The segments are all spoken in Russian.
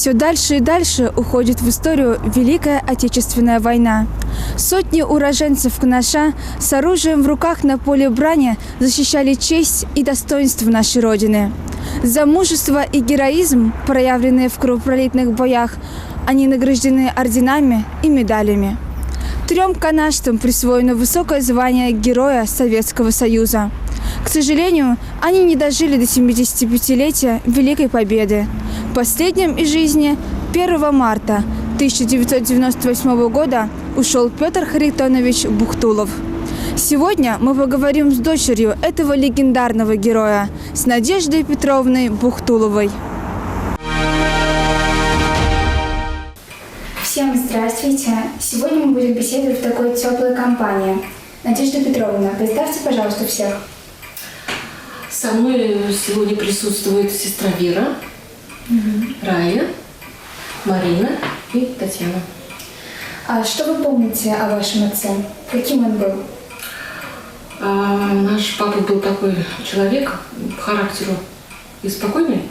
Все дальше и дальше уходит в историю Великая Отечественная война. Сотни уроженцев Кунаша с оружием в руках на поле брани защищали честь и достоинство нашей Родины. За мужество и героизм, проявленные в кровопролитных боях, они награждены орденами и медалями. 3 канашцам присвоено высокое звание Героя Советского Союза. К сожалению, они не дожили до 75-летия Великой Победы. Последним из жизни 1 марта 1998 года ушел Петр Харитонович Бухтулов. Сегодня мы поговорим с дочерью этого легендарного героя, с Надеждой Петровной Бухтуловой. Всем здравствуйте! Сегодня мы будем беседовать в такой теплой компании. Надежда Петровна, представьте, пожалуйста, всех. Со мной сегодня присутствует сестра Вера, Рая, Марина и Татьяна. А что вы помните о вашем отце? Каким он был? Наш папа был такой человек по характеру и спокойный,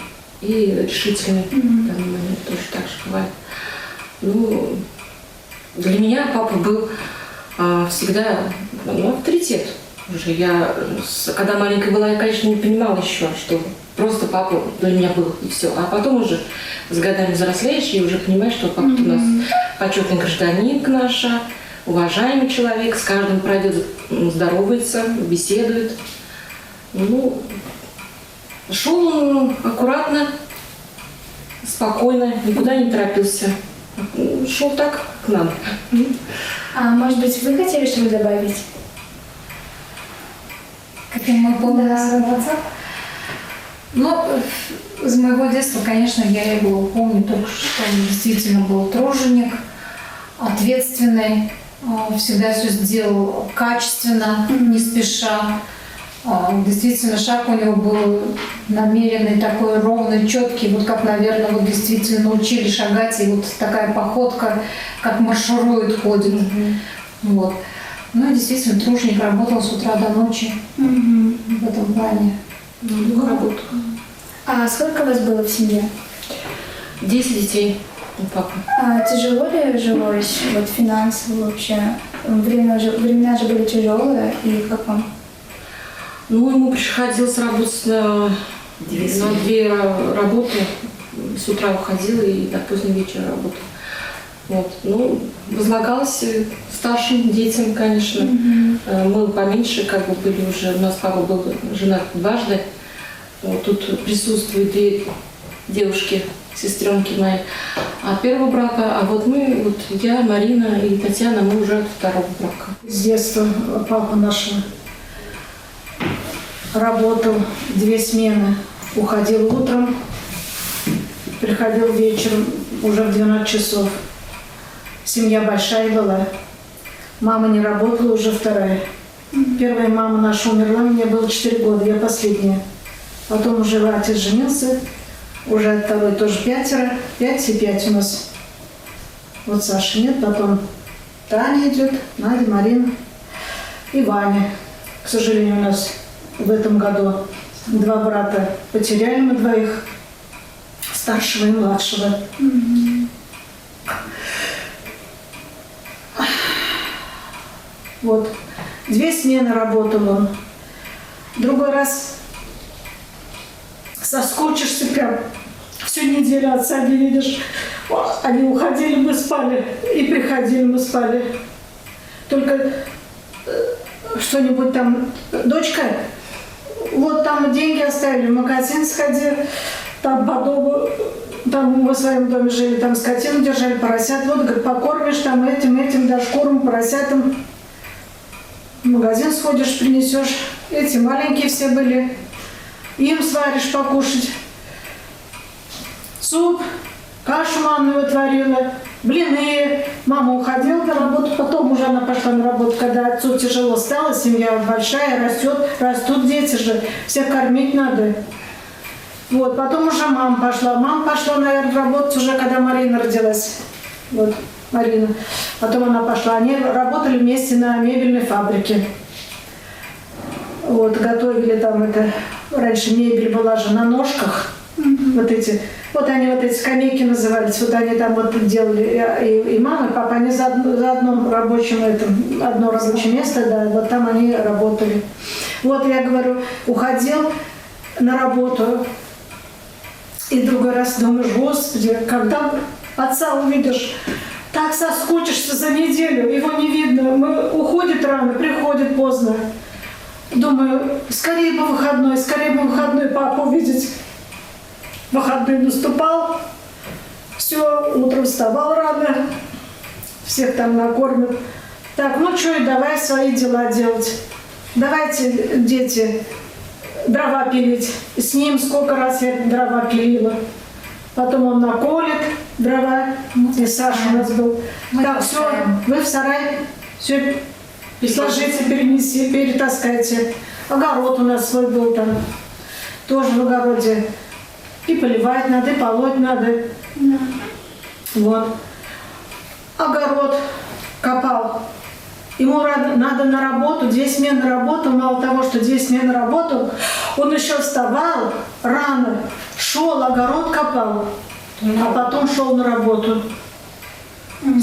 и решительный. В данный момент тоже так же бывает. Ну, для меня папа был всегда авторитет. Уже я, когда маленькая была, я, конечно, не понимала еще, что просто папа для меня был, и все. А потом уже с годами взрослеешь и уже понимаешь, что папа у нас почетный гражданин Кунаша, уважаемый человек, с каждым пройдет, здоровается, беседует. Ну, шел он аккуратно, спокойно, никуда не торопился. Шел так к нам. А может быть, вы хотели что-то добавить? Каким мы помним своего отца? Ну, из моего детства, конечно, я его помню только, что он действительно был труженик, ответственный, всегда все сделал качественно, не спеша. Действительно, шаг у него был намеренный, такой ровный, четкий, вот как, наверное, вот действительно научили шагать, и вот такая походка, как марширует, ходит. Вот. Ну, действительно, труженик, работал с утра до ночи в этом плане. Работал. А сколько вас было в семье? 10 детей у папы. А тяжело ли жилось, вот финансово вообще? Времена же были тяжелые, и как вам? Ну, ему приходилось работать на 2 работы. С утра уходил и до позднего вечера работал. Вот. Ну, возлагалось старшим детям, конечно. Мы поменьше, как бы были уже. У нас папа был женат дважды. Вот тут присутствуют 2 девушки, сестренки мои, от 1-го брака. А вот мы, вот я, Марина и Татьяна, мы уже от 2-го брака. С детства папа наш работал 2 смены. Уходил утром, приходил вечером уже в 12 часов. Семья большая была. Мама не работала, уже 2-я. Первая мама наша умерла, мне было 4 года, я последняя. Потом уже отец женился, уже от 2-й тоже 5 и 5 у нас. Вот Саши нет, потом Таня идет, Надя, Марина и Ваня. К сожалению, у нас в этом году 2 брата потеряли мы 2, старшего и младшего. Вот. 2 смены работал он. Другой раз соскучишься прям. Всю неделю отца не видишь. Они уходили, мы спали. И приходили, мы спали. Только что-нибудь там. Дочка, вот там деньги оставили, в магазин сходи. Там по дому, там мы в своем доме жили, там скотину держали, поросят. Вот, говорит, покормишь там этим, дашь корм поросятам. В магазин сходишь, принесешь. Эти маленькие все были. Им сваришь покушать. Суп, кашу манную варила, блины. Мама уходила на работу, потом уже она пошла на работу, когда отцу тяжело стало, семья большая, растут дети же, всех кормить надо. Вот, потом уже мама пошла. Мама пошла, наверное, работать уже, когда Марина родилась. Вот. Марина. Потом она пошла. Они работали вместе на мебельной фабрике. Вот, готовили там это. Раньше мебель была же на ножках. Вот эти Вот они вот эти скамейки назывались, вот они там вот делали, и мама, и папа, они за одном рабочем одно рабочее место, да, вот там они работали. Вот я говорю, уходил на работу, и другой раз думаешь, Господи, когда отца увидишь, так соскучишься за неделю, его не видно, уходит рано, приходит поздно. Думаю, скорее бы выходной папу увидеть. Выходной наступал, все, утром вставал рано, всех там накормят. Так, ну что, и давай свои дела делать. Давайте, дети, дрова пилить. С ним сколько раз я дрова пилила. Потом он наколет дрова, и Саша у нас был. Так, все, вы в сарай, все сложите, перенеси, перетаскайте. Огород у нас свой был там, тоже в огороде. И поливать надо, и полоть надо. Да. Вот. Огород копал. Ему надо на работу, 2 смены работы. Мало того, что 2 смены работал, он еще вставал рано, шел, огород копал, а потом шел на работу.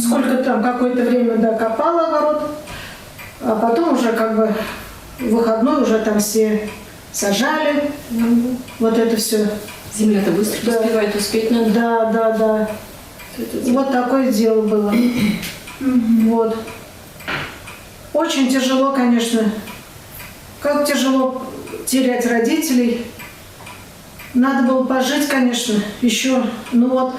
Сколько там, какое-то время, да, копал огород, а потом уже как бы в выходной уже там все сажали. Вот это все. Земля-то быстро успевает, успеть надо. Да. Вот такое дело было. Вот. Очень тяжело, конечно. Как тяжело терять родителей. Надо было пожить, конечно, еще. Ну вот,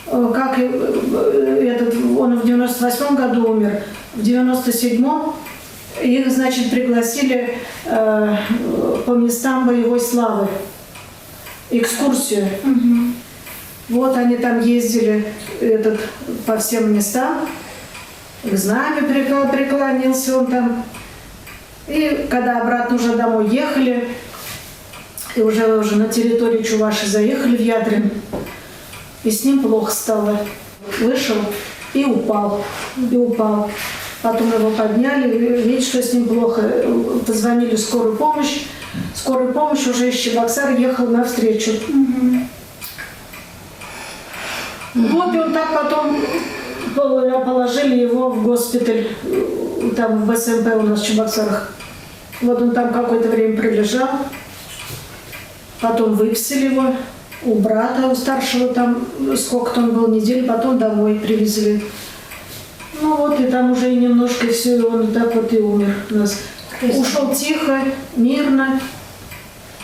как он в 98 году умер, в 97-м их, значит, пригласили по местам боевой славы. Экскурсию. Вот они там ездили по всем местам. К знамя преклонился он там. И когда обратно уже домой ехали, и уже на территорию Чувашии заехали в Ядрин, и с ним плохо стало. Вышел и упал. Потом его подняли, видят, что с ним плохо. Позвонили в скорую помощь. Скорая помощь уже из Чебоксар ехал навстречу. Вот и он так потом положили его в госпиталь, там в СМП у нас в Чебоксарах. Вот он там какое-то время пролежал, потом выписали его у брата, у старшего там, сколько-то он был, неделю, потом домой привезли. Ну вот и там уже и немножко все, и он так вот и умер у нас. Ушел тихо, мирно,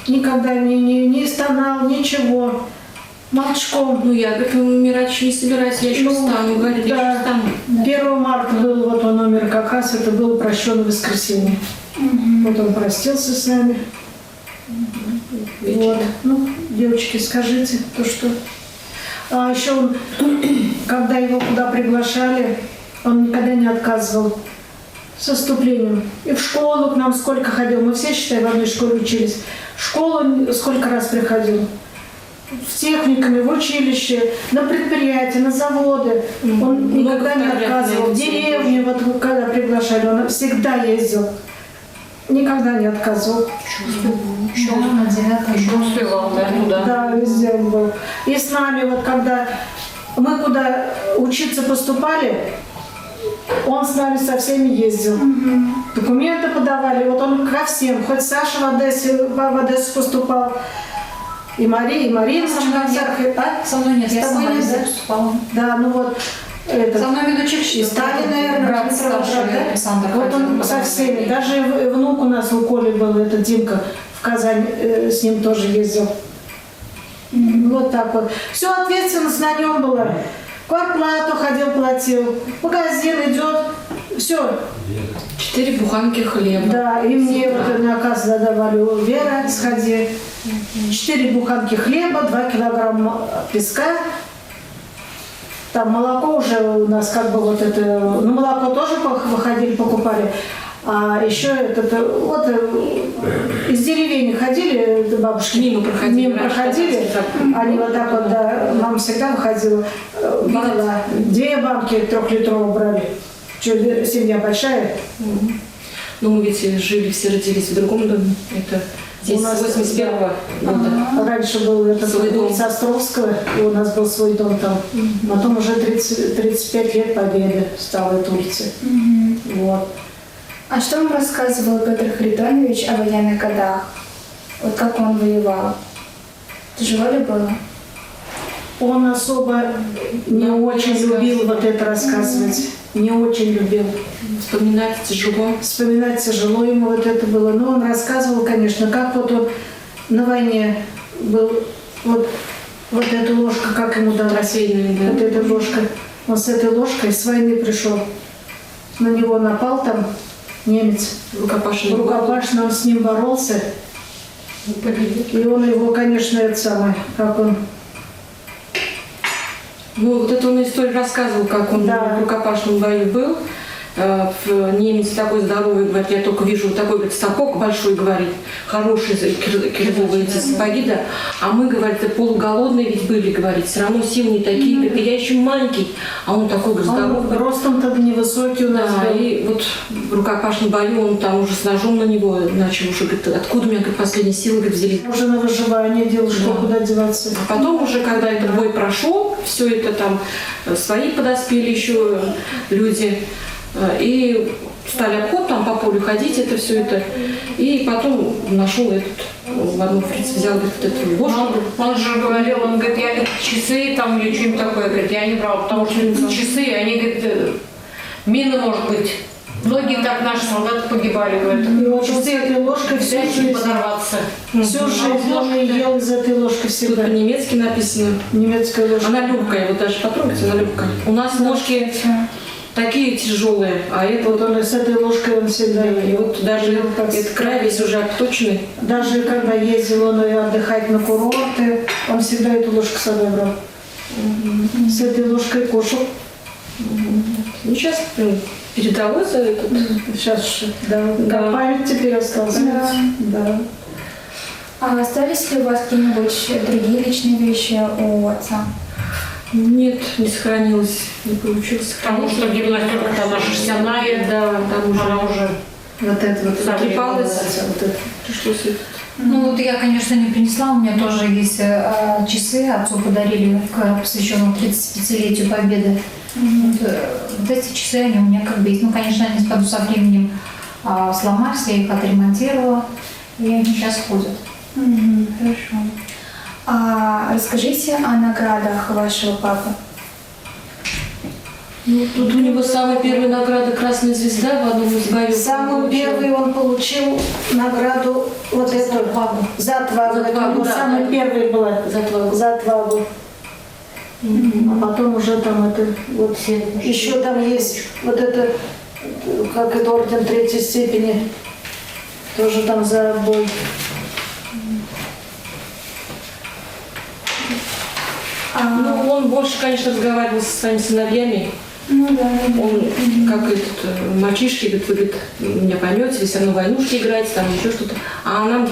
никогда не стонал, ничего. Молчком. Ну, я как умирать еще не собираюсь, я еще встану, говорит, я еще встану. 1 марта был, вот он умер как раз, это было прощенное воскресенье. Вот он простился с нами. Вот. Ну, девочки, скажите, то что... А еще он, когда его куда приглашали, он никогда не отказывал. С вступлением. И в школу к нам сколько ходил. Мы все, считай, в одной школе учились. В школу сколько раз приходил. В техникуме, в училище, на предприятия, на заводы. Он никогда не отказывал. В деревне, вот когда приглашали, он всегда ездил. Никогда не отказывал. Да, везде он был. И с нами, вот когда мы куда учиться поступали, он с нами со всеми ездил. Документы подавали. Вот он ко всем. Хоть Саша в Одессу поступал. И Марина со мной нет, я сама не поступала. Да, ну вот. Со мной медучилище. И Сталин, наверное, брат старший Александр. Вот он со всеми. Даже внук у нас у Коли был, этот Димка, в Казань, с ним тоже ездил. Вот так вот. Все ответственность на нем была. Квартплату ходил, платил. В магазин идет. Все. 4 буханки хлеба. Да, и мне вот наказ давали: Вера, сходи. 4 буханки хлеба, 2 килограмма песка. Там молоко уже у нас как бы вот это... Ну, молоко тоже выходили, покупали. А еще вот из деревень ходили, бабушки мимо проходили, они вот так вот, да, мама всегда выходила, брала 2 банки 3-литровые брали. Что, семья большая? Ну, мы ведь жили, все родились в другом доме. Это Здесь У нас, с 81-го года. Раньше был этот Свой дом. улица Островского, и у нас был свой дом там. Потом уже 35 лет Победы стала эта улица. Вот. А что вам рассказывал Петр Харитонович о военных годах? Вот как он воевал? Тяжело ли было? Он особо не очень любил вот это рассказывать. Не очень любил. Вспоминать тяжело. Вспоминать тяжело ему вот это было. Но он рассказывал, конечно, как вот он на войне был. Вот эта ложка, как ему далась. Трофейная, да. Вот эта ложка. Он с этой ложкой с войны пришел. На него напал там немец. Рукопашный. Рукопашно он с ним боролся. И он его, конечно, это самое, как он... Ну, вот эту он историю рассказывал, как он Да. в рукопашном бою был. Немец такой здоровый, говорит, я только вижу вот такой, говорит, сапог большой, говорит, хорошие кирзовые эти сапоги, да. А мы, говорит, полуголодные ведь были, говорит, все равно силы не такие, говорит, я еще маленький, а он такой, говорит, здоровый. Он ростом тогда невысокий у нас Да, был. и вот в рукопашном бою он там уже с ножом на него начал уже, говорит, откуда у меня, говорит, последние силы, говорит, взялись. Уже на выживание делал, что Да. куда деваться. А потом уже, когда этот бой прошел, все это там свои подоспели еще люди, и стали обход там по полю ходить, это все это. И потом нашел этот, в одну фриц взял, говорит, вот эту ложку. Он же говорил, он говорит, я говорит, часы там или что-нибудь такое, говорит, я не брал, потому что часы, они, говорит, мины, может быть. Многие так наши солдаты погибали, говорит. И вот он с этой ложкой всю Взять и жизнь, подорваться. всю жизнь он и ел из этой ложки Тут всегда. по-немецки написано. Немецкая ложка. Она легкая, вот даже потрогайте, она легкая. У нас ложки такие тяжелые, а это Вот он и с этой ложкой он всегда и ел. вот даже Ел так. этот край весь уже обточенный. Даже когда ездил он отдыхать на курорты, он всегда эту ложку с собой брал. С этой ложкой кушал. Ну, сейчас передалось за этот. Сейчас, да, Да. как память теперь остался. Да. Да. А остались ли у вас какие-нибудь другие личные вещи у отца? Нет, не сохранилось, не получилось Потому сохранить. что гимнастерка она шерстяная, Да, там уже она уже Вот это вот. закипалось. Вот это. Пришлось это. Ну вот я, конечно, не принесла, у меня тоже есть часы, отцу подарили, посвященные 35-летию Победы. Вот эти часы, они у меня как бы есть. Ну, конечно, они со временем сломались, я их отремонтировала, и они сейчас ходят. Хорошо. А расскажите о наградах вашего папы. Ну, тут у него самая первая награда «Красная звезда» в одном из боев. Самый первый он получил награду вот эту за отвагу. За Это отвагу, его да. самый первый была. За отвагу. За отвагу. А потом уже там это вот еще там есть вот это, как это орден третьей степени, тоже там за бой. Ну, он больше, конечно, разговаривал со своими сыновьями. Ну да. Он, как этот мальчишки, говорит, вы, говорит, меня поймете, вы все равно войнушки играете, там еще что-то. А нам,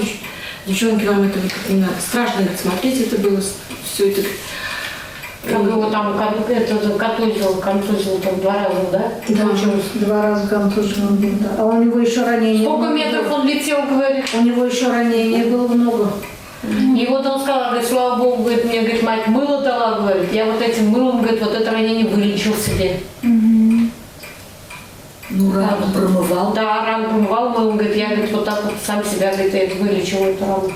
девчонки, вам это говорит, не надо. Страшно, говорит, смотреть это было, все это. как его там контузил там 2 раза, да? Да. Получилось. 2 раза контужен он был, да. А у него еще ранение. Сколько метров он летел, говорит? У него еще ранение было много. И вот он сказал, говорит, слава богу, говорит, мне, говорит, мать мыло дала, говорит, я вот этим мылом, говорит, вот это ранение вылечил себе. Ну, рану промывал. Да, рану промывал мылом, говорит, я, говорит, вот так вот сам себя, говорит, это вылечил эту рану.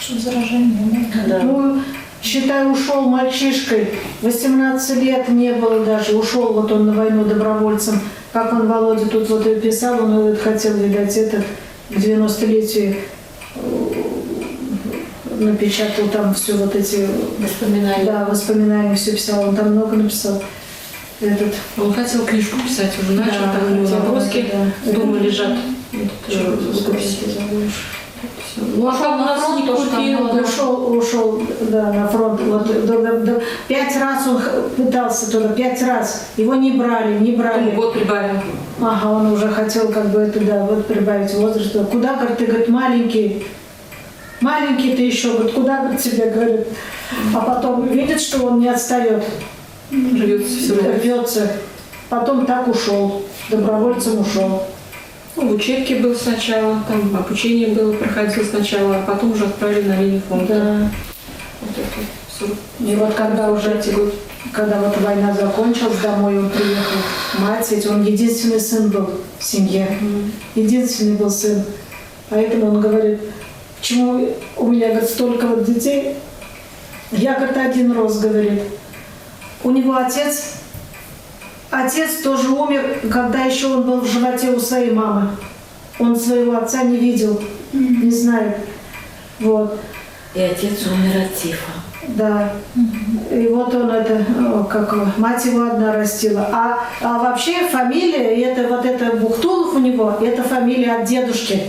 Что заражение, да? Да. Ну, считай, ушел мальчишкой. 18 лет не было даже. Ушел вот он на войну добровольцем. Как он, Володя, тут вот и писал, он вот хотел, видать, это к 90-летию напечатал там все вот эти Воспоминания. да, воспоминания, все писал. Он там много написал. Этот, Он хотел книжку писать уже, начал, да, там у него хотел, наброски да. дома лежат. Рукописи. Ну, а там у нас не купил. Ушел, да, на фронт. Вот, 5 раз он пытался туда, 5 раз. Его не брали, не брали. Год прибавил. Ага, он уже хотел как бы это, да, вот прибавить возраст. Куда, говорит, ты, говорит, маленький. Маленький ты еще, говорит, куда, говорит, тебе, говорит. А потом видит, что он не отстает. Рвется все равно. Рвется. Потом так ушел. Добровольцем ушел. Ну, в учебке был сначала, там обучение было, проходил сначала, а потом уже отправили на мини-фонд. Да. Вот это всё. И вот когда вот война закончилась, домой он приехал, мать, ведь он единственный сын был в семье, единственный был сын. Поэтому он говорит, почему у меня, говорит, столько вот детей, я, говорит, один рос, говорит. У него отец тоже умер, когда еще он был в животе у своей мамы. Он своего отца не видел, не знает. Вот. И отец умер от тифа. Да. И вот он мать его одна растила. А вообще фамилия, это Бухтулов у него, это фамилия от дедушки.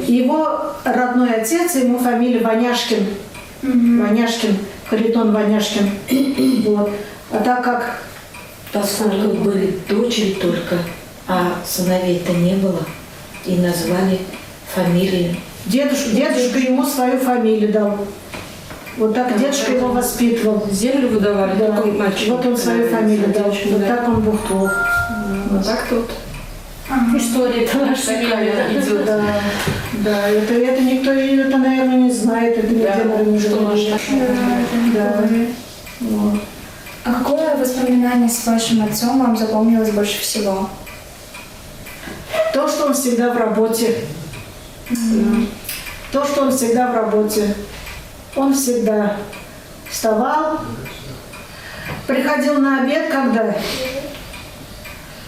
Его родной отец, ему фамилия Ваняшкин. Ваняшкин, Харитон Ваняшкин. Вот. А так как... Поскольку были дочери только, а сыновей-то не было, и назвали фамилию. Дедушка ему свою фамилию дал. Вот так дедушка его воспитывал. Землю выдавали, Да. только мальчик. Вот он свою фамилию дал. Вот так он Бухтулов. Вот так тут. История-то наша такая идет. Да, это никто, это, наверное, не знает, это нигде, наверное, не что говорит. Да. Вот. А какое воспоминание с вашим отцом вам запомнилось больше всего? То, что он всегда в работе. То, что он всегда в работе. Он всегда вставал, приходил на обед, когда...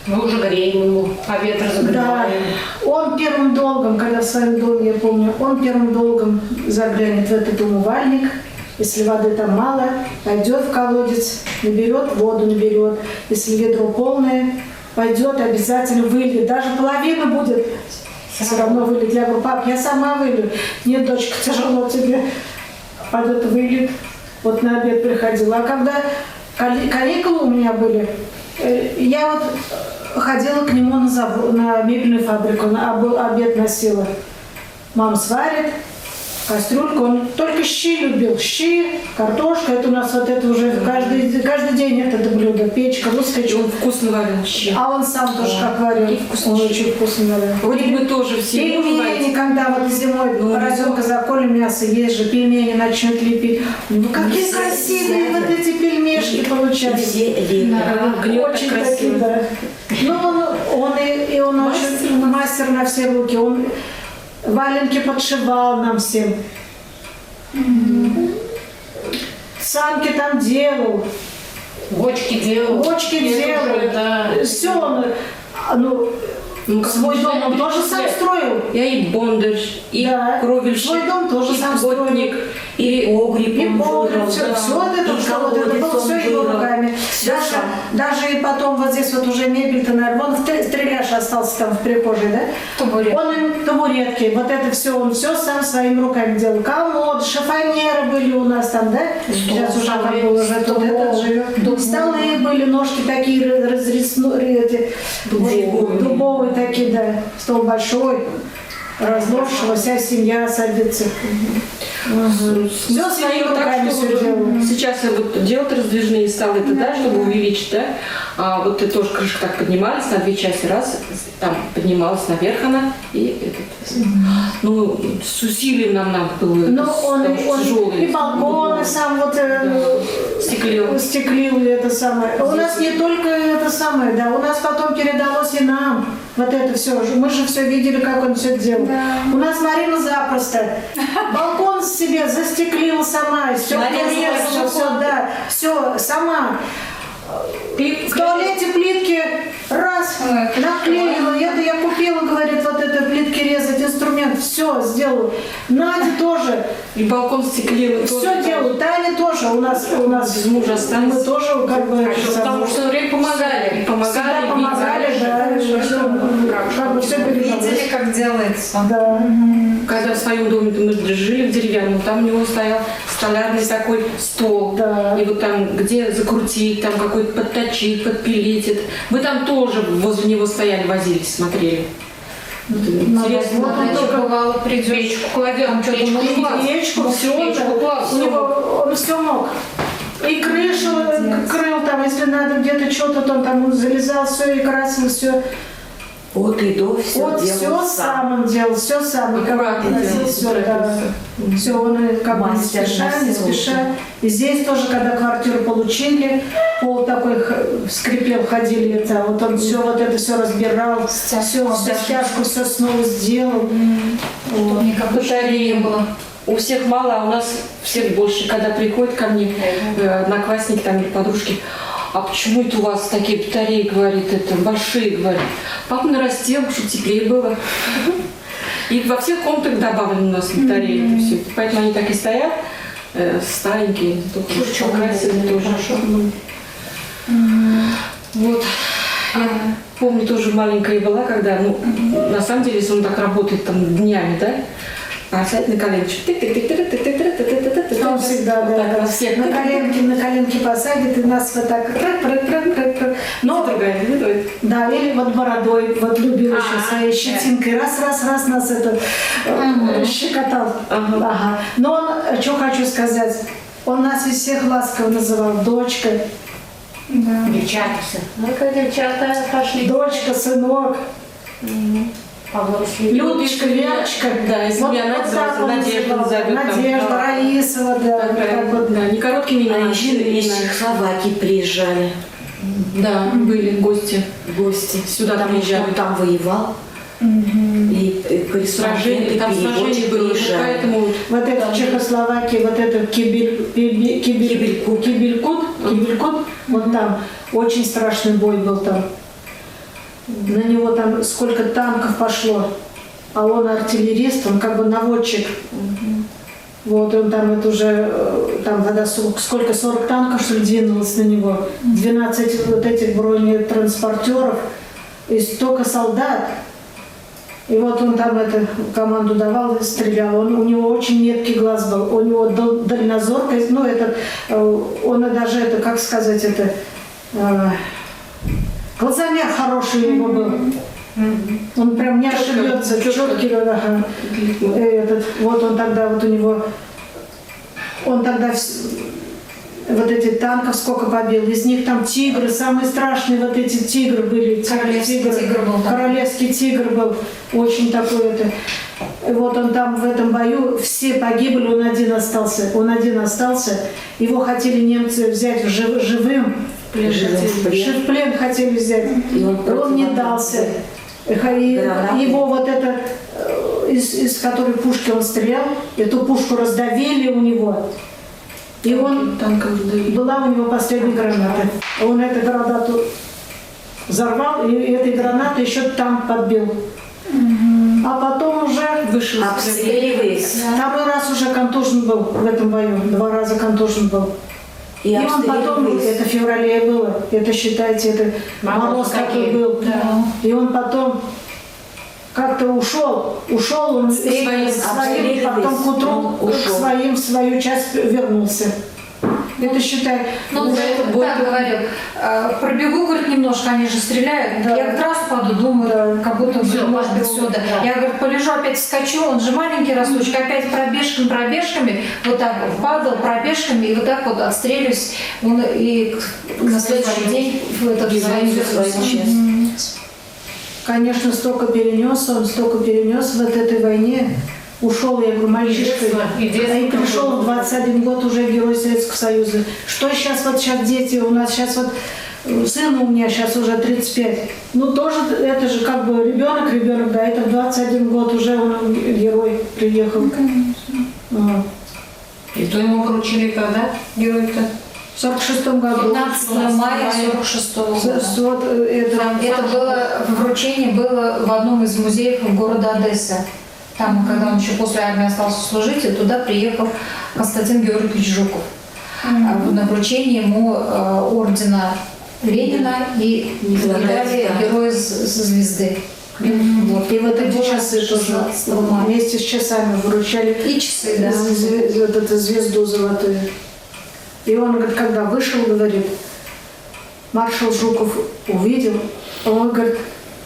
Мы уже греем ему, обед Да, разогреваем. он первым долгом, когда в своем доме, я помню, он первым долгом заглянет в этот умывальник. Если воды там мало, пойдет в колодец, наберет воду, наберет. Если ведро полное, пойдет, обязательно выльет. Даже половина будет, все равно выльет. Я говорю, пап, я сама вылью. Нет, дочка, тяжело тебе. Пойдет, выльет. Вот на обед приходила. А когда каникулы у меня были, я вот ходила к нему на мебельную фабрику, обед носила. Мама сварит, кастрюльку, он только щи любил. Щи, картошка, это у нас вот это уже каждый день это блюдо, печка, русская И он вкусно варил щи. А он сам тоже как варил, он очень вкусно варил. Вроде мы тоже все Пельмени, когда вот зимой поросенка заколем мясо, есть же, пельмени начнет лепить. Ну какие красивые вот эти пельмешки И получались. все лепят. Очень такие, да. Ну, он очень мастер на все руки. Он валенки подшивал нам всем. Самки там делал. Бочки делал. Бочки Это делал. уже, да. Все он, свой дом он тоже сам строил. Я и бондарь, и Да. кровельщик, Свой дом тоже и сам плотник, и Погреб И он погреб, вырыл, все, да. это, И что вот это колодец было он все его вырыл. руками. Всё сам. Даже и потом вот здесь вот уже мебель-то, наверное, вон стреляж остался там в прихожей, да? Табурет. Он им табуретки, вот это все, он все сам своими руками делал. Комод, шифонеры были у нас там, да? Сейчас уже как бы уже тут этот живет. Столы были, ножки такие дубовые такие, да. Стол большой, разложенного, вся семья садится. Все своими руками все делал. Сейчас вот делают раздвижные столы, это, да, чтобы увеличить, да? А вот это тоже крышка так поднималась на две части, раз, там поднималась наверх она, и ну, с усилием нам надо было, Ну, он тяжелый. и балконы сам вот стеклил и это самое. У нас не только это самое, да, у нас потом передалось и нам вот это все. Мы же все видели, как он все делал. У нас Марина запросто балкон себе застеклила сама, все, да, все сама. В туалете плитки раз наклеила. Я купила, говорит, вот это плитки резать, инструмент, все сделала. Надя тоже. И балкон стеклил. Все делают. Таня тоже у нас Без мужа остались. мы тоже как бы Потому что все время помогали. всегда помогали, да, как бы все Видели, как делается. Да. Когда в своем доме мы жили в деревянном, там у него стоял столярный такой стол. Да. И вот там, где закрутить, там какой-то подточить, подпилить. Мы там тоже возле него стояли, возились, смотрели. Интересно. Вот он только Бывало, придешь. Печку кладем, печку класс. печку, все, Печку класс. у него он все мог. И крышу крыл там, если надо где-то что-то, то он там залезал, все и красил, все. От и до все Вот все делал сам он делал, все сам. Аккуратно делал, Все, да. Все, он как бы не Мастер спеша, на не всё. спеша. И здесь тоже, когда квартиру получили, пол такой скрипел, ходили это, вот он все вот это все разбирал, все стяжку все снова сделал. Вот. Никакой Батареи не было. У всех мало, а у нас всех больше. Когда приходят ко мне одноклассники там, или подружки, а почему это у вас такие батареи, говорит, это большие, говорит. Папа нарастил, чтобы теплее было. И во всех комнатах добавлены у нас батареи. Это всё. Поэтому они так и стоят, старенькие, только покрасили тоже. Вот. Я помню, тоже маленькая была, когда, ну, на самом деле, если он так работает там днями, да, а сядь на коленочку. Он всегда, Вот так да, нас всех. на коленки посадит и нас вот так. Но, да, или вот бородой, вот любил еще своей щетинкой. Раз нас это щекотал. Ага. Но он, что хочу сказать, он нас из всех ласково называл дочкой. Девчата все. Ну-ка, девчата пошли. Дочка, сынок, Повыросли. Людочка, Верочка. Да, если Вот меня так называется, он Надежда называл. назовет. там, Надежда, да. Раисова, да. вот так вот. Да, не короткими А именами, еще из Чехословакии приезжали Да, были гости. гости. Сюда потому что он приезжали. там воевал. И корреспонденты, Там сражение переводчики было, приезжали. поэтому Вот это в Чехословакии, вот это Кибелькут, вот там очень страшный бой был там. На него там сколько танков пошло, а он артиллерист, он как бы наводчик. Вот он там это уже, там когда сколько, 40 танков что ли двинулось на него, 12 вот этих бронетранспортеров и столько солдат. И вот он там эту команду давал и стрелял. У него очень меткий глаз был. У него дальнозоркость, ну это, он и даже это, как сказать, это, глазомер хороший у него был. Он прям не ошибется, четкий, ага. Этот, вот он тогда, вот у него, он тогда вот этих танков сколько побил, из них там тигры, самые страшные вот эти тигры были. Королевский тигр был. Королевский тигр был, очень такой это. И вот он там в этом бою, все погибли, он один остался. Его хотели немцы взять живым, в плен хотели взять. И Он не дался. И его вот это, из которой пушки он стрелял, эту пушку раздавили у него. И он, была у него последняя граната. Он эту гранату взорвал, и этой гранатой еще танк подбил. А потом уже вышел. Обстреливаясь. Второй раз уже контужен был в этом бою. 2 раза контужен был. И он потом, это в феврале было, это считайте, это мороз такой был. Да. И он потом как-то ушел он своим, потом к утру в свою часть вернулся. Это считай, Ну, уже так говорил. Пробегу, говорит, немножко, они же стреляют. Да. Я как раз паду, думаю, Да. как будто Всё, может быть подумала, сюда. да. Я, говорит, полежу, опять вскочу, он же маленький росточек, опять пробежками, вот так вот падал, пробежками, и вот так вот отстрелюсь. Он и на следующий день в этот свою конечно, столько перенес вот этой войне. Ушел, я говорю, мальчишкой. И детство, И пришел в 21 год уже Герой Советского Союза. Что сейчас дети, у нас сейчас вот, сыну у меня сейчас уже 35. Ну тоже, это же как бы ребенок, да, это в 21 год уже он герой приехал. Вот. И то ему поручили когда? Герой-то? В 46-м году. 15 мая 46-го года. Вот, Это было, вручение было в одном из музеев города Одесса. Там, когда он еще после армии остался служить, и туда приехал Константин Георгиевич Жуков. На вручение ему ордена Ленина и медали Героя Звезды. Вот. И вот эти часы тоже 16 мая. вместе с часами вручали И часы, да. вот эту звезду золотую. И он, говорит, когда вышел, говорит, маршал Жуков увидел, он говорит,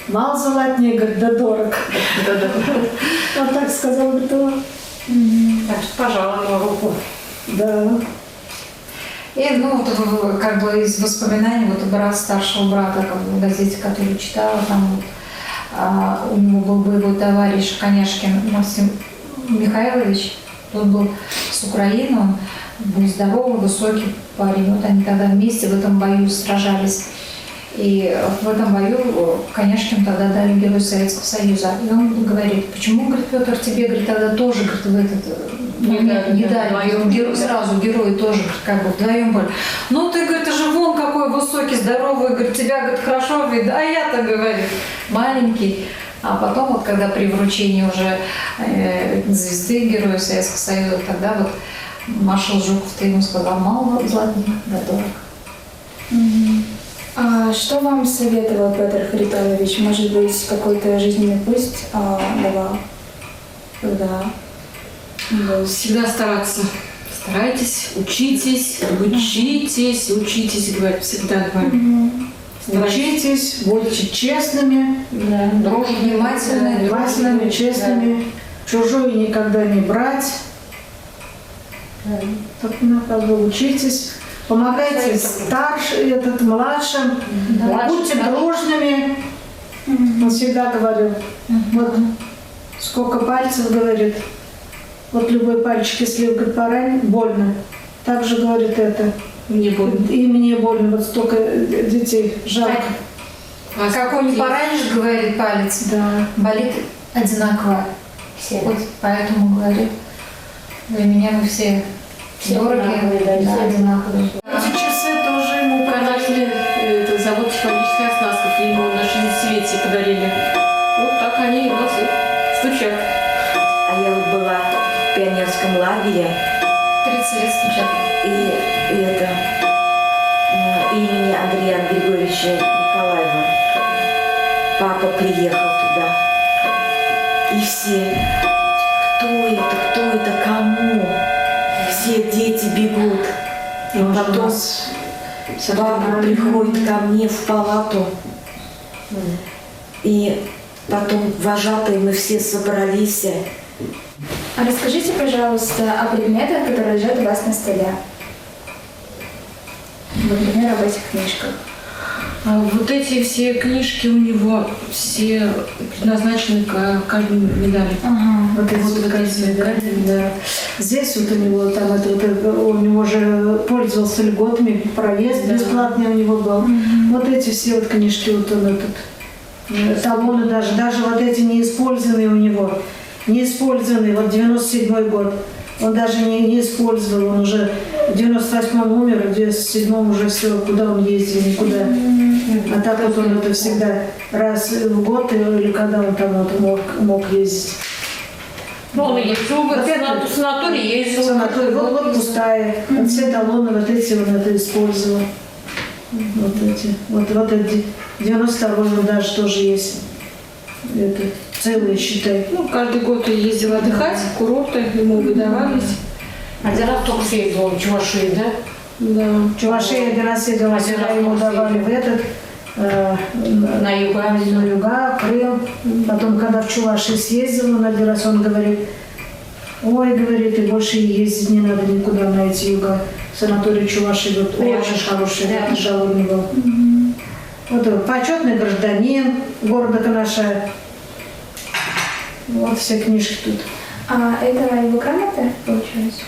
мал золотнее, говорит, да дорог. Он так сказал, говорит, Так что пожаловала руку. да. И, ну, вот, как бы из воспоминаний вот брат старшего брата, как бы в газете, которую читала, там вот, у него был боевой товарищ Коняшкин Максим Михайлович. Он был с Украины, он был здоровый, высокий парень. Вот они тогда вместе в этом бою сражались. И в этом бою Коняшкин тогда дали Герой Советского Союза. И он говорит, почему, говорит, Петр, тебе, говорит, тогда тоже, говорит, в этот не дали, сразу герои тоже, как бы вдвоем были. Ну ты, говорит, ты же вон какой высокий, здоровый, говорит, тебя, говорит, хорошо видно, а я-то, говорит, маленький. А потом, вот когда при вручении уже звезды Героя Советского Союза, тогда вот маршал Жуков-то ему сказал, мало златник, да дорог. А что вам советовал Петр Харитонович? Может быть, какой-то жизненный путь давал? Да. Всегда стараться. Старайтесь, учитесь, говорит, всегда говорю. Учитесь, будьте честными, внимательными, честными. Чужое никогда не брать. Так, ну, как бы учитесь. Помогайте младшим. Будьте дружными. Он всегда говорил. Вот сколько пальцев, говорит. Вот любой пальчик, если, говорит, поранен, больно. Так же говорит это. Мне больно. И мне больно. Вот столько детей жалко. А какой не поранишь, говорит, палец, Да. болит одинаково. Все. Вот поэтому, говорит, для меня вы все дорогие, да, одинаковые. Эти часы тоже ему Канадский завод технологических оснастков, ему на 60-летие подарили. Вот так они у нас и стучат. А я вот была в пионерском лагере, 30 лет стучат. и это имени Андрея Григорьевича Николаева. Папа приехал туда. И все, кто это, кому? Все дети бегут. И потом папа приходит ко мне в палату. И потом вожатые мы все собрались. А расскажите, пожалуйста, о предметах, которые лежат у вас на столе. Например, об этих книжках. А вот эти все книжки у него все предназначены к каждой медали. Вот эти вот медали, да. Здесь вот у него там у него же пользовался льготами, проезд бесплатный у него был. Вот эти все вот книжки, вот он этот, талоны даже вот эти неиспользованные у него, неиспользованные, вот 97-й год. Он даже не использовал, он уже в 98-м умер, в 97-м уже все, куда он ездил, никуда. А так вот он это всегда раз в год или когда он там вот мог ездить. Ну, он ездил, в санаторий ездил. Санаторий, вот пустая. Вот все талоны вот эти он это использовал. Вот эти. Вот эти 92-й даже тоже есть. Это целые, считай. Ну, каждый год я ездила отдыхать, курорты ему выдавались. Один раз только съездил в Чувашию, да? Да. Чувашия один раз ездила, всегда ему давали в этот, На юга, Крым. Потом, когда в Чувашии съездил, он один раз, он говорит, ой, говорит, и больше ездить не надо никуда на эти юга. Санаторий Чувашии вот, очень хороший, жалобный был. Вот почетный гражданин города Канаша. Вот все книжки тут. А это его грамота, получилось?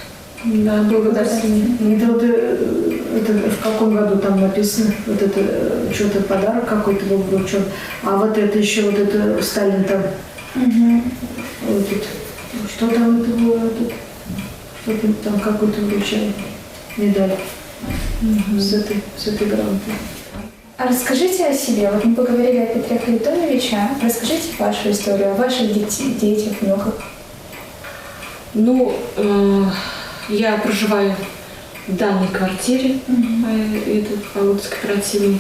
Да, благодарствование. Это вот это в каком году там написано? Вот это что-то подарок какой-то был вручен. А вот это еще вот это Сталин там. Вот тут. Что там это было? Что-то там какой-то вручал. Медаль. С этой грамотой. А расскажите о себе. Вот мы поговорили о Петре Харитоновиче. Расскажите вашу историю, о ваших детях, внуках. Ну, я проживаю в данной квартире, это в Алупской кооперативе.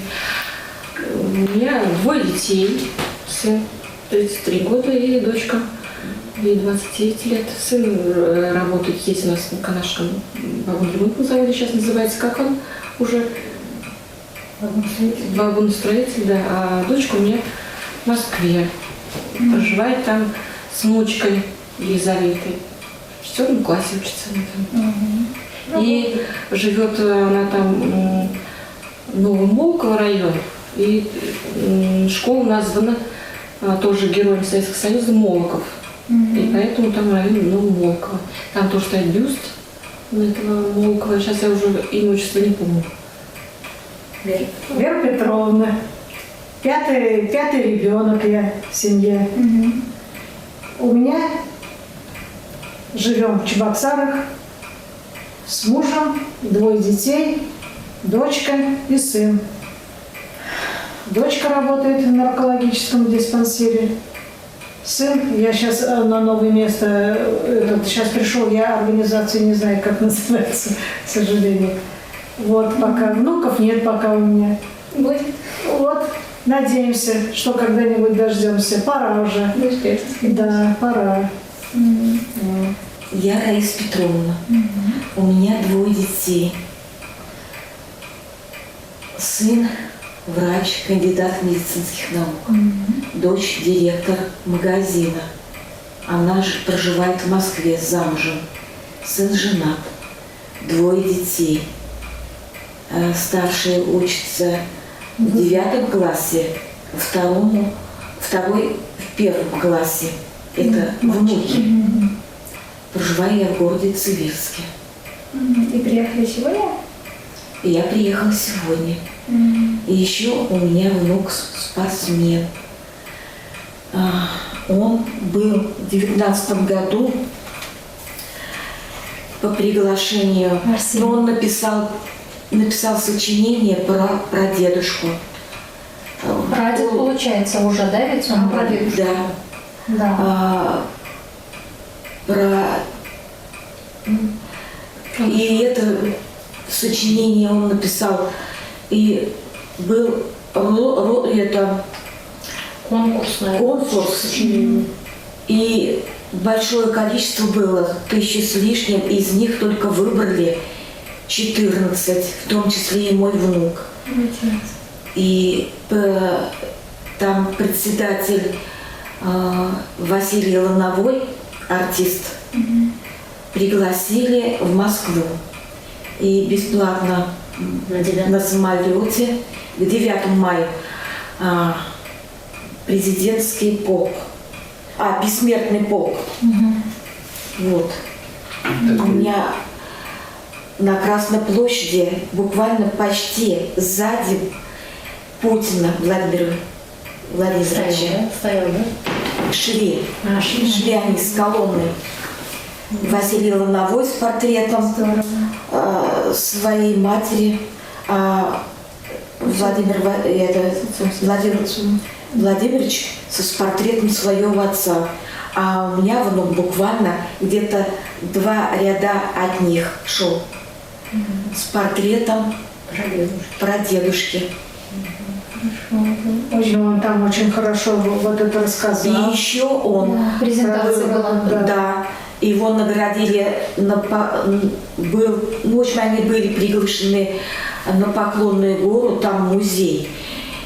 У меня 2 детей, сын 33 года и дочка, ей 29 лет. Сын работает здесь у нас на Канашском вагоноремонтном заводе, сейчас называется, как он уже? Вагоностроитель, да. А дочка у меня в Москве. Проживает там с внучкой Елизаветой. В 4 классе учится она там. И живет она там Новомолково район. И школа названа тоже героем Советского Союза, Молоков. И поэтому там район Молокова. Там тоже стоит бюст этого Молокова. Сейчас я уже имя, отчество не помню. Вера Петровна. Пятый ребенок я в семье. У меня живем в Чебоксарах с мужем, 2 детей, дочка и сын. Дочка работает в наркологическом диспансере. Сын, я сейчас на новое место, сейчас пришел, я организацию не знаю, как называется, к сожалению. Вот, пока внуков нет пока у меня. Будет? Вот, надеемся, что когда-нибудь дождемся. Пора уже. Дождётесь. Да, пора. Я Раиса Петровна. У меня 2 детей. Сын врач, кандидат медицинских наук. Дочь директор магазина. Она же проживает в Москве, замужем. Сын женат. 2 детей. Старший учится в 9 классе, второй в 1 классе. Это внуки. Проживаю я в городе Цивильске. И приехали сегодня? И я приехала сегодня. И еще у меня внук спортсмен. Он был в 2019 году по приглашению, но он написал сочинение про дедушку. Прадед, получается, уже, да, ведь он прадед? Да. Да. И это сочинение он написал, и был это конкурс, и большое количество было, 1000 с лишним, из них только выбрали 14, в том числе и мой внук. И там председатель Василий Лановой, артист, пригласили в Москву. И бесплатно на самолете к 9 мая президентский полк, бессмертный полк. Вот. У меня на Красной площади буквально почти сзади Путина Владимира Владимировича. Стоял, да? Шли они с колонной. Василий Лановой с портретом своей матери, Владимир Владимирович с портретом своего отца. А у меня внук буквально где-то 2 ряда от них шел с портретом прадедушки. Он там очень хорошо вот это рассказал. И еще он... Презентация была. Да. Его наградили, в общем, они были приглашены на Поклонную гору, там музей.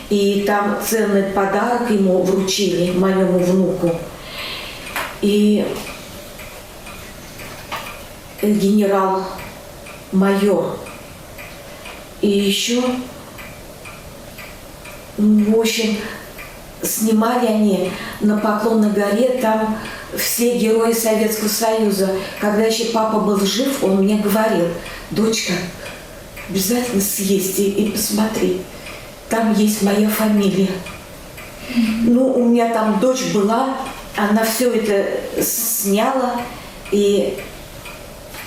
И там ценный подарок ему вручили, моему внуку. И генерал-майор. И еще, в общем, снимали они на Поклонной горе, там все герои Советского Союза. Когда еще папа был жив, он мне говорил: дочка, обязательно съезди и посмотри, там есть моя фамилия. Ну, у меня там дочь была, она все это сняла и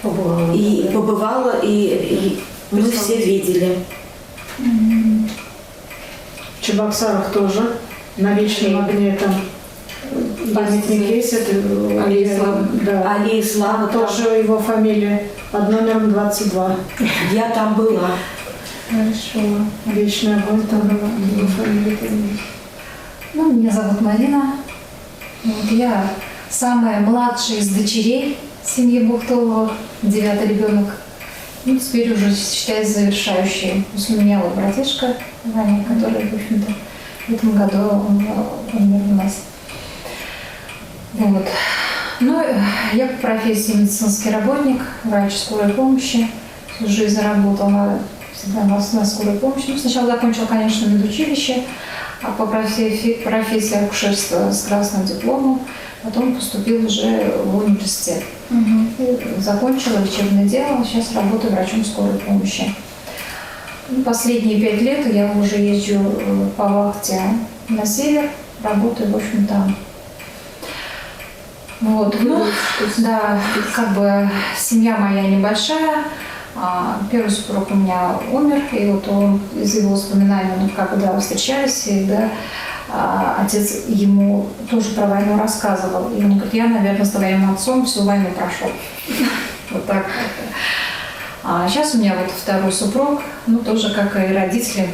побывала, и мы все видели. В Чебоксарах тоже, на Вечном огне там памятник есть, это Аллея Славы. Да. Аллея Славы Тоже его фамилия под номером 22. Я там была. Хорошо. Вечный огонь там была. Его фамилия там. Ну, меня зовут Марина. Вот я самая младшая из дочерей семьи Бухтова, 9-й ребенок. Ну, теперь уже считается завершающей. То есть у меня вот братишка Ваня, который, в общем-то, в этом году он умер у нас. Вот. Ну, я по профессии медицинский работник, врач скорой помощи. Всю жизнь работала всегда на скорой помощи. Ну, сначала закончила, конечно, медучилище, а по профессии акушерства с красным дипломом, потом поступил уже в университет. И закончила лечебное дело, сейчас работаю врачом скорой помощи. Последние 5 лет я уже езжу по вахте на север, работаю, в общем, там. Вот, ну, да, как бы семья моя небольшая. Первый супруг у меня умер, и вот он, из его воспоминаний, ну, когда встречались, всегда отец ему тоже про войну рассказывал. И он говорит, я, наверное, с твоим отцом всю войну прошел. Вот так. А сейчас у меня вот второй супруг, ну, тоже, как и родители,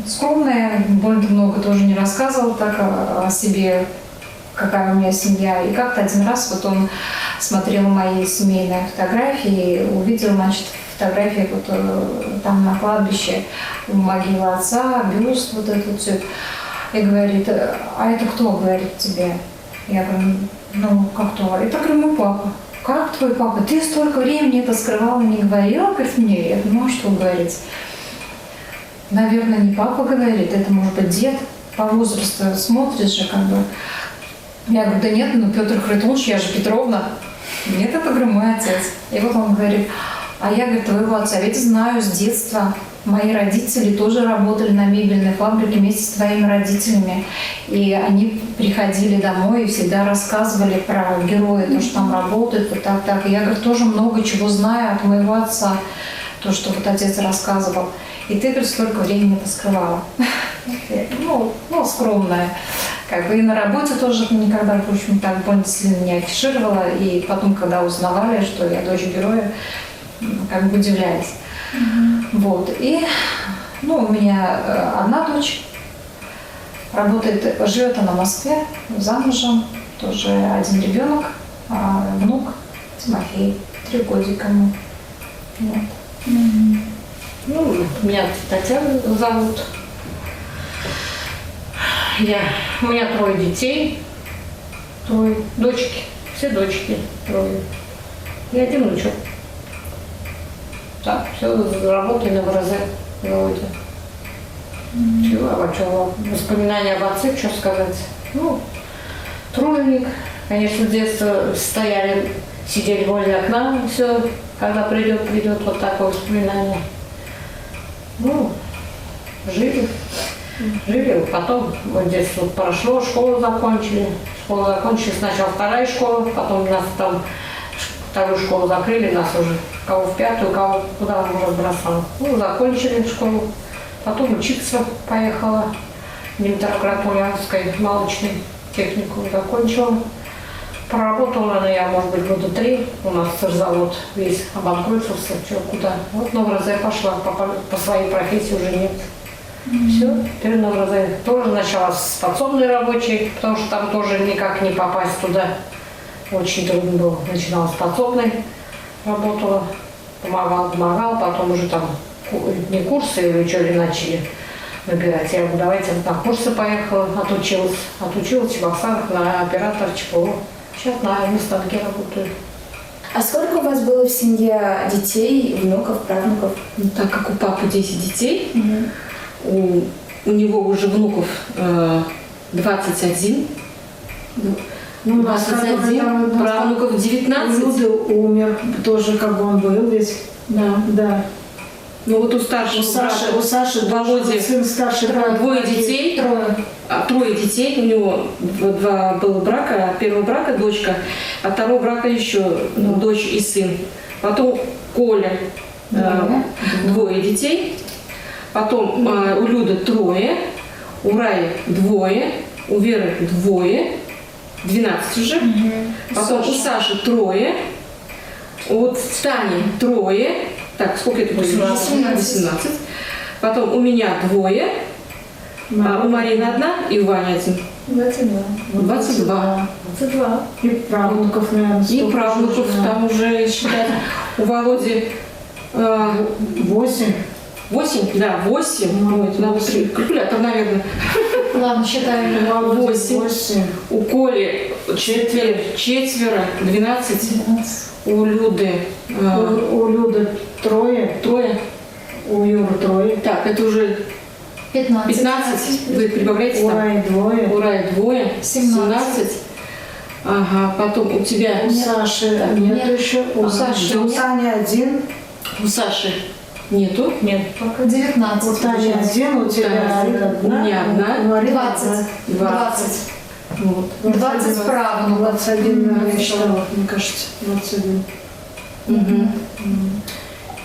скромные, больно много тоже не рассказывал так о себе, какая у меня семья. И как-то один раз вот он смотрел мои семейные фотографии, увидел, значит, фотографии вот там на кладбище, могила отца, бюст, вот это вот все. И говорит, а это кто, говорит, тебе? Я говорю, ну, как кто? Это, говорю, мой папа. Как твой папа? Ты столько времени это скрывала, не говорила, говорит, мне? Я говорю, ну, а что говорить? Наверное, не папа говорит, это может быть дед. По возрасту смотришь же, как бы. Я говорю, да нет, ну, Петр Хритонович, я же Петровна. Нет, это, говорю, мой отец. И вот он говорит, а я, говорит, твоего отца ведь знаю с детства. Мои родители тоже работали на мебельной фабрике вместе с твоими родителями. И они приходили домой и всегда рассказывали про героя, то, что там работают, вот так. И я, говорит, тоже много чего знаю от моего отца, то, что вот отец рассказывал. И ты, говорит, столько времени это скрывала. Ну, скромная. Как бы и на работе тоже никогда, в общем, так больно сильно не афишировала. И потом, когда узнавали, что я дочь героя, как бы удивлялись. Вот. И, ну, у меня одна дочь работает, живет она в Москве, замужем, тоже один ребенок, внук Тимофей, 3 годика ему. Вот. Ну, меня Татьяна зовут. У меня 3 детей, 3 дочки, все дочки 3. И 1 внучок. Так, все, работаю на ВРЗ заводе. Чего, а что, воспоминания об отце, что сказать? Ну, труженик. Конечно, с детства сидели возле окна, все, когда придет, вот такое воспоминание. Ну, жили, потом вот детство прошло, школу закончили. Сначала 2-я школа, потом нас там 2-ю школу закрыли, нас уже кого в 5-ю, кого куда он разбросал. Ну, закончили школу, потом учиться поехала в Дмитровград-Ульяновской молочный техникум закончила. Проработала я, может быть, 3 года. У нас сырзавод весь обанкротился, что куда. Вот на ВРЗ пошла, по своей профессии уже нет. Все, теперь на ВРЗ. Тоже начала с подсобной рабочей, потому что там тоже никак не попасть туда. Очень трудно было. Начинала с подсобной, работала, помогала, потом уже там не курсы или что ли начали набирать. Я говорю, давайте на курсы поехала, отучилась в Чебоксарах на оператор ЧПО. Сейчас на Мустанге работаю. А сколько у вас было в семье детей, внуков, правнуков? Ну, так как у папы 10 детей, у него уже внуков 21. Ну, 21, правнуков 19. Люда умер, тоже как бы он был весь. Да. Ну вот у старшего У Саши Володи сын старший 2 детей. 3 детей. У него 2 было брака. От 1-го брака дочка, от 2-го брака еще дочь и сын. Потом Коля 2 детей. Потом у Люды 3, у Раи 2, у Веры 2, 12 уже. Потом у Саши 3, у Тани 3. Так, сколько это будет? 18. Потом у меня 2, у Марины 1 и у Вани 1. 22. И правнуков, наверное, И правнуков там уже считать. У Володи 8. 8? Да, 8. Ой, надо калькулятор, наверное. Ладно, считаем. 8. У Коли 4, 12. У Люды У Люды 3. Трое. У Юры 3. Так, это уже 15. 15. Вы прибавляете там? Урай двое. Урай двое. 17. Ага, потом у тебя... У Саши Так, нет нет. еще. У Саши У нет. Тани один. У Саши нету? Нет. Пока У 19. Тани один, у тебя Да. одна. У меня одна. У Марины 20. 20. Вот. 20 правнуков. 21, наверное, я считала, мне кажется, 21. Угу.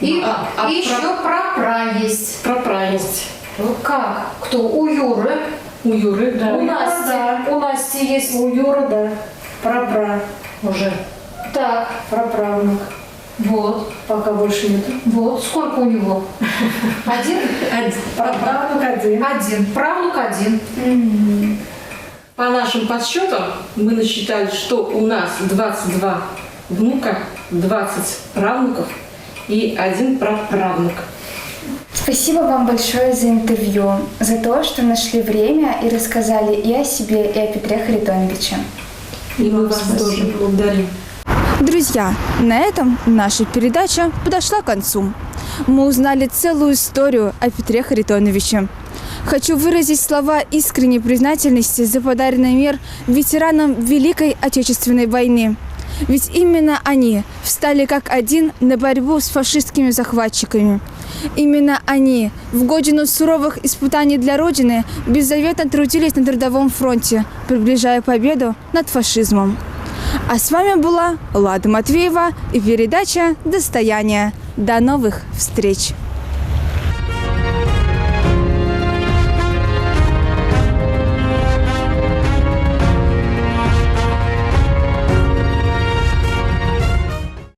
И, А и еще прапра есть. Прапра есть. Как? Кто? У Юры. У Юры, да. У Насти. У Насти есть. У Юры, да. Прапра. Уже. Так, Праправнук. вот. Пока больше нет. Вот. Сколько у него? Один? Праправнук один. Один. Правнук один. По нашим подсчетам мы насчитали, что у нас 22 внука, 20 правнуков и 1 праправнук. Спасибо вам большое за интервью, за то, что нашли время и рассказали и о себе, и о Петре Харитоновиче. И мы вас тоже благодарим. Друзья, на этом наша передача подошла к концу. Мы узнали целую историю о Петре Харитоновиче. Хочу выразить слова искренней признательности за подаренный мир ветеранам Великой Отечественной войны. Ведь именно они встали как один на борьбу с фашистскими захватчиками. Именно они в годину суровых испытаний для Родины беззаветно трудились на трудовом фронте, приближая победу над фашизмом. А с вами была Лада Матвеева и передача «Достояние». До новых встреч!